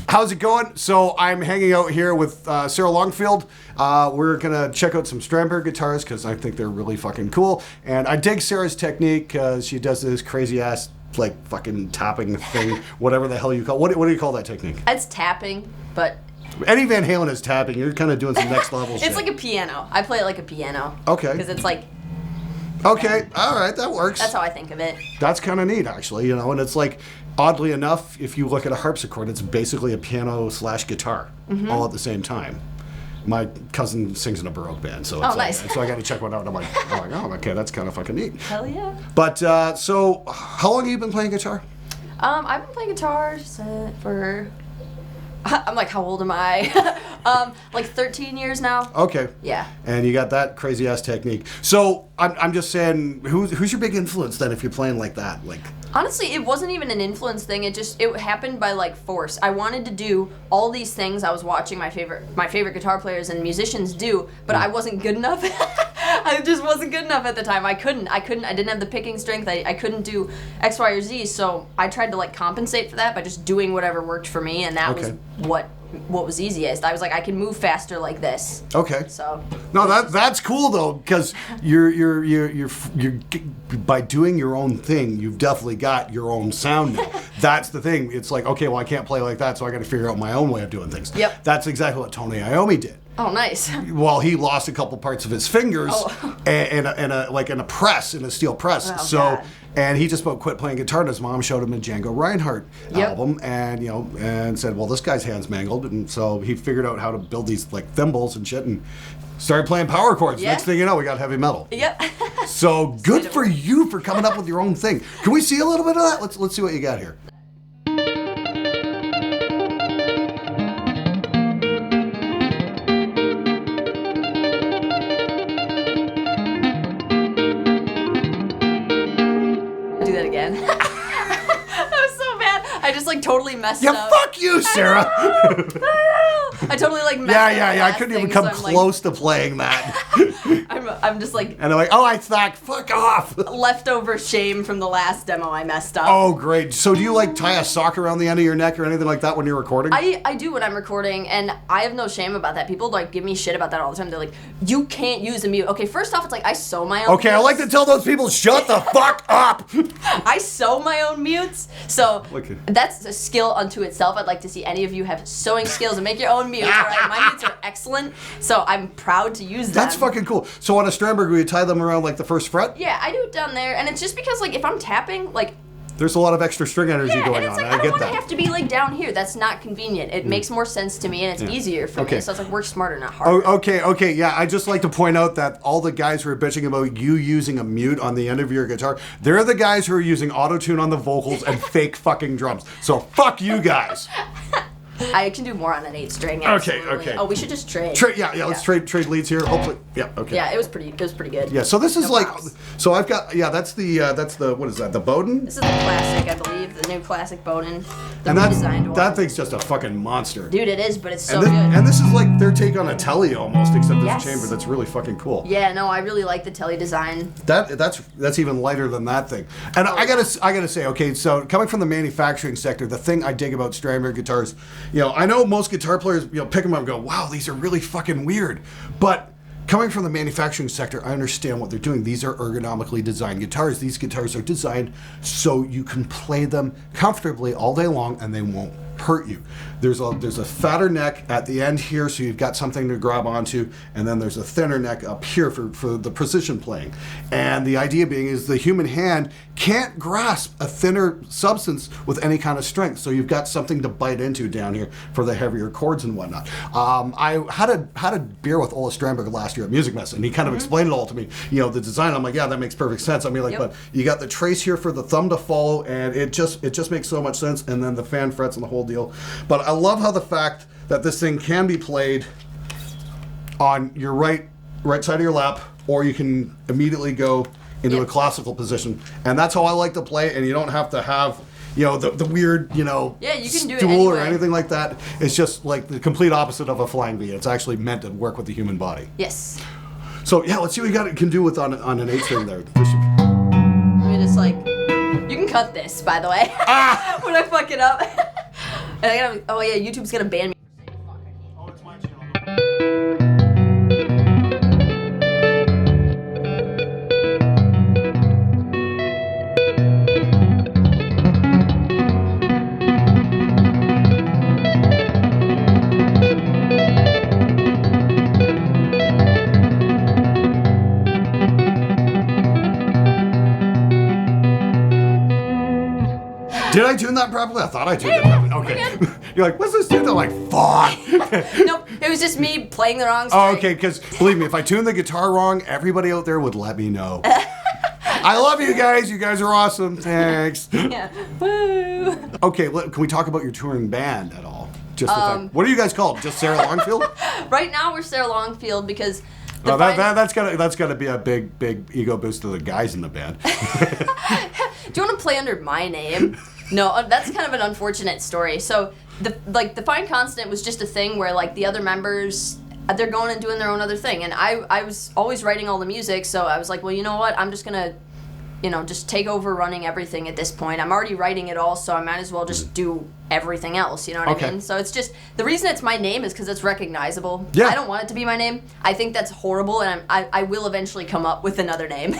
How's it going? So I'm hanging out here with Sarah Longfield. We're going to check out some Strandberg guitars because I think they're really fucking cool. And I dig Sarah's technique because she does this crazy ass like fucking tapping thing, whatever the hell you call. What do you call that technique? It's tapping, but Eddie Van Halen is tapping. You're kind of doing some next level shit. it's like a piano. I play it like a piano. Okay. Because it's like. Okay, all right, that works. That's how I think of it. That's kind of neat, actually, and it's like, oddly enough, if you look at a harpsichord, it's basically a piano/guitar all at the same time. My cousin sings in a Baroque band, so it's nice. So I got to check one out. And I'm like, oh, okay, that's kind of fucking neat. Hell yeah. But so, how long have you been playing guitar? I've been playing guitar for. I'm like, how old am I? Like 13 years now. Okay. Yeah. And you got that crazy ass technique. So I'm just saying, who's your big influence then if you're playing like that? Like. Honestly, it wasn't even an influence thing. It happened by like force. I wanted to do all these things I was watching my favorite guitar players and musicians do, but I wasn't good enough. I just wasn't good enough at the time. I didn't have the picking strength. I couldn't do X, Y, or Z. So I tried to like compensate for that by just doing whatever worked for me, and that was what was easiest. I was like, I can move faster like this. Okay. So. No, that's cool though, because you're by doing your own thing, you've definitely got your own sound now. That's the thing. It's like, okay, well, I can't play like that, so I got to figure out my own way of doing things. Yep. That's exactly what Tony Iommi did. Oh, nice. Well, he lost a couple parts of his fingers in a press, in a steel press. Oh, so. God. And he just about quit playing guitar, and his mom showed him a Django Reinhardt album, and said, well, this guy's hand's mangled, and so he figured out how to build these like thimbles and shit, and started playing power chords. Yeah. Next thing you know, we got heavy metal. Yep. So good for you for coming up with your own thing. Can we see a little bit of that? Let's see what you got here. I just like totally messed up. Yeah, fuck you, Sarah. I totally like messed up. Yeah. I couldn't even come close to playing that. I'm just like. And I'm like, oh, I thought, fuck off. Leftover shame from the last demo I messed up. Oh, great. So do you like tie a sock around the end of your neck or anything like that when you're recording? I do when I'm recording, and I have no shame about that. People like give me shit about that all the time. They're like, you can't use a mute. Okay, first off, it's like I sew my own. Okay, mutes. I like to tell those people, shut the fuck up. I sew my own mutes, so that's a skill unto itself. I'd like to see any of you have sewing skills and make your own mutes. All right, my mutes are excellent, so I'm proud to use them. That's fucking cool. So on a Strandberg, will you tie them around like the first fret? Yeah, I do it down there, and it's just because like if I'm tapping, like. There's a lot of extra string energy going and it's on. Like, I don't get want that. to have to be like down here. That's not convenient. It makes more sense to me, and it's easier for me. So it's like work smarter, not harder. Oh, okay. Yeah, I just like to point out that all the guys who are bitching about you using a mute on the end of your guitar, they're the guys who are using auto-tune on the vocals and fake fucking drums. So fuck you guys. I can do more on an 8-string. Okay. Oh, we should just trade. Let's trade leads here. Hopefully, okay. Yeah, it was pretty good. Yeah, so this is props. So I've got that's the what is that? The Bowden? This is the classic, I believe, the new classic Bowden, the and redesigned one. That thing's just a fucking monster. Dude, it is, but it's so good. good. And this is like their take on a Telly almost, except it's a chamber that's really fucking cool. Yeah, no, I really like the Telly design. That's even lighter than that thing. And I gotta say, okay, so coming from the manufacturing sector, the thing I dig about Strandberg guitars, I know most guitar players, pick them up and go, wow, these are really fucking weird. But coming from the manufacturing sector, I understand what they're doing. These are ergonomically designed guitars. These guitars are designed so you can play them comfortably all day long and they won't hurt you. There's a fatter neck at the end here, so you've got something to grab onto, and then there's a thinner neck up here for the precision playing. And the idea being is the human hand can't grasp a thinner substance with any kind of strength, so you've got something to bite into down here for the heavier chords and whatnot. I had a beer with Ola Strandberg last year at Music Mess, and he kind of explained it all to me. The design. I'm like, yeah, that makes perfect sense. I mean, like, but you got the trace here for the thumb to follow, and it just makes so much sense. And then the fan frets and the whole deal. But I love how the fact that this thing can be played on your right side of your lap, or you can immediately go into a classical position, and that's how I like to play. And you don't have to have the weird you can do stool it anyway. or anything like that. It's just like the complete opposite of a flying V. It's actually meant to work with the human body. Yes. So let's see what you can do with on an 8-string there. Let me just you can cut this, by the way. When I fuck it up. Oh yeah, YouTube's gonna ban me. Oh, it's my channel. Did I tune that properly? I thought I tuned it properly. Okay. You're like, what's this tune? I'm like, fuck. Nope, it was just me playing the wrong Oh, string. okay, because believe me, if I tuned the guitar wrong, everybody out there would let me know. I love you guys. You guys are awesome. Thanks. Yeah. Woo. Okay, can we talk about your touring band at all? Just the fact. What are you guys called? Just Sarah Longfield? Right now we're Sarah Longfield because. Oh, that's gotta be a big ego boost to the guys in the band. Do you want to play under my name? No, that's kind of an unfortunate story. So the Fine Constant was just a thing where like the other members, they're going and doing their own other thing, and I was always writing all the music, so I was like, well, you know what? I'm just gonna, just take over running everything at this point. I'm already writing it all, so I might as well just do everything else. You know what I mean? So it's just the reason it's my name is because it's recognizable. Yeah. I don't want it to be my name. I think that's horrible, and I will eventually come up with another name.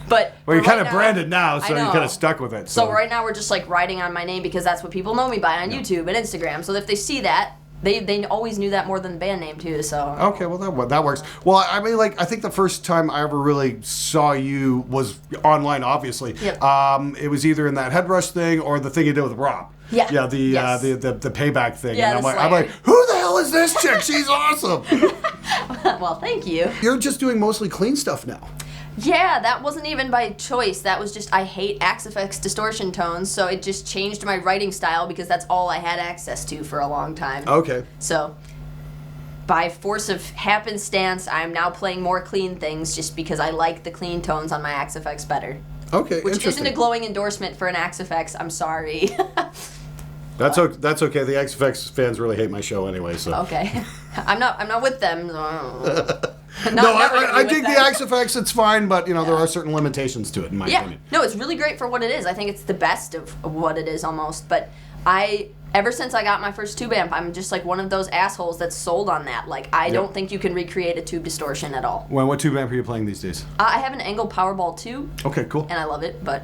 But Well, you're for kind right of now- branded now, so I you're know. kind of stuck with it. So right now we're just like writing on my name because that's what people know me by on YouTube and Instagram. So if they see that, they always knew that more than the band name too. So Okay, well that works. Well, I mean, like I think the first time I ever really saw you was online, obviously. Yep. It was either in that Headrush thing or the thing you did with Rob. Yeah. Yeah, the Yes. the payback thing. Yeah, and the I'm like, Slayer. who the hell is this chick? She's awesome. well, thank you. You're just doing mostly clean stuff now. Yeah, that wasn't even by choice. That was just I hate Axe-Fx distortion tones, so it just changed my writing style because that's all I had access to for a long time. Okay. So by force of happenstance, I'm now playing more clean things just because I like the clean tones on my Axe-Fx better. Okay. Which interesting. isn't a glowing endorsement for an Axe-Fx. I'm sorry. That's okay. The XFX fans really hate my show anyway, so. Okay. I'm not with them. No, I dig the XFX. It's fine, but there are certain limitations to it, in my opinion. No, it's really great for what it is. I think it's the best of what it is almost. But ever since I got my first tube amp, I'm just like one of those assholes that's sold on that. Like, I don't think you can recreate a tube distortion at all. What tube amp are you playing these days? I have an Angle Powerball 2, Okay, cool. and I love it, but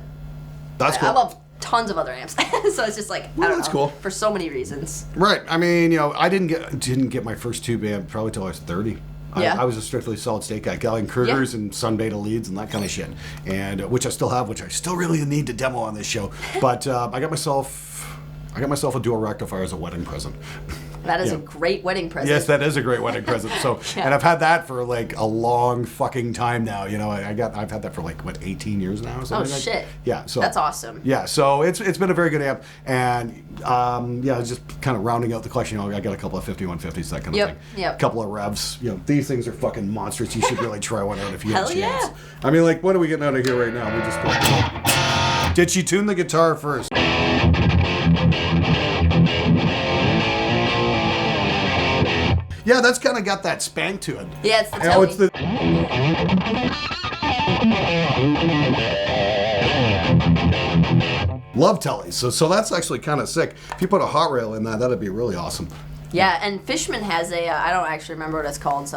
That's cool. I love tons of other amps. So it's just like, I don't that's know, cool. for so many reasons. Right. I mean, I didn't get my first tube amp probably till I was 30. Yeah. I was a strictly solid state guy, Gallon Krugers and Sun Beta leads and that kind of shit, and which I still have, which I still really need to demo on this show. But I got myself a dual rectifier as a wedding present. That is a great wedding present. Yes, that is a great wedding present. So, and I've had that for like a long fucking time now. I've had that for like 18 years now. Or something like shit. Yeah, so That's awesome. Yeah, so it's been a very good amp, and just kind of rounding out the collection. I got a couple of 5150s, that kind of thing. Yep. A couple of revs. These things are fucking monstrous. You should really try one out if you have a Hell chance. yeah. I mean, like, what are we getting out of here right now? We just did she tune the guitar first? Yeah, that's kind of got that spank to it. Yeah, it's the Oh, it's Telly. Love tellies. So that's actually kind of sick. If you put a hot rail in that'd be really awesome. Yeah, and Fishman has a, I don't actually remember what it's called,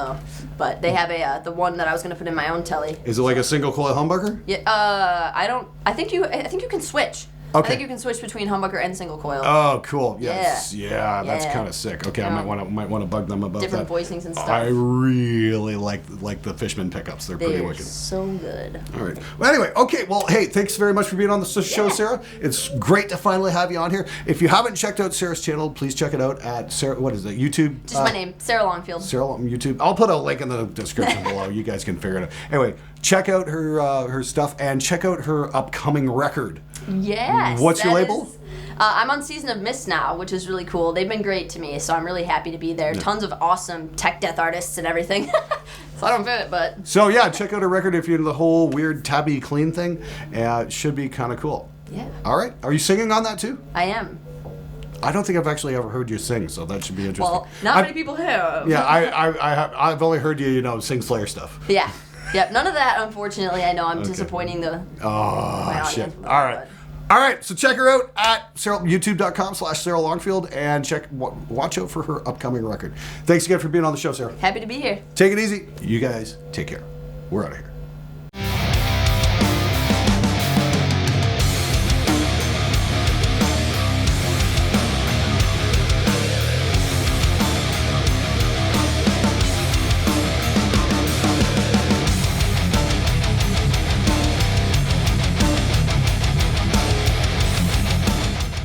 but they have the one that I was going to put in my own telly. Is it like a single coil humbucker? Yeah, I think you can switch. Okay. I think you can switch between humbucker and single coil. Oh, cool. Yes. Yeah, that's Yeah. kind of sick. Okay, I might want to bug them about Different that. voicings and stuff. I really like the Fishman pickups. They're pretty They're wicked. so good. All right. Well, anyway, okay. Well, hey, thanks very much for being on the show, Sarah. It's great to finally have you on here. If you haven't checked out Sarah's channel, please check it out at Sarah. What is it? YouTube. Just my name, Sarah Longfield. Sarah on YouTube. I'll put a link in the description below. You guys can figure it out. Anyway, check out her stuff and check out her upcoming record. Yes. What's your that label? is- I'm on Season of Mist now, which is really cool. They've been great to me, so I'm really happy to be there. Tons of awesome tech death artists and everything. So I don't fit, but So yeah, check out her record if you're into the whole weird tabby clean thing. It should be kind of cool. yeah, All right. Are you singing on that too? I am. I don't think I've actually ever heard you sing, so that should be interesting. Well, not many people have. Yeah, I've only heard you sing Slayer stuff. Yeah. Yep. None of that, unfortunately. I know I'm disappointing my Oh audience. shit! with All that, right. All right, so check her out at youtube.com/Sarah Longfield and watch out for her upcoming record. Thanks again for being on the show, Sarah. Happy to be here. Take it easy. You guys take care. We're out of here.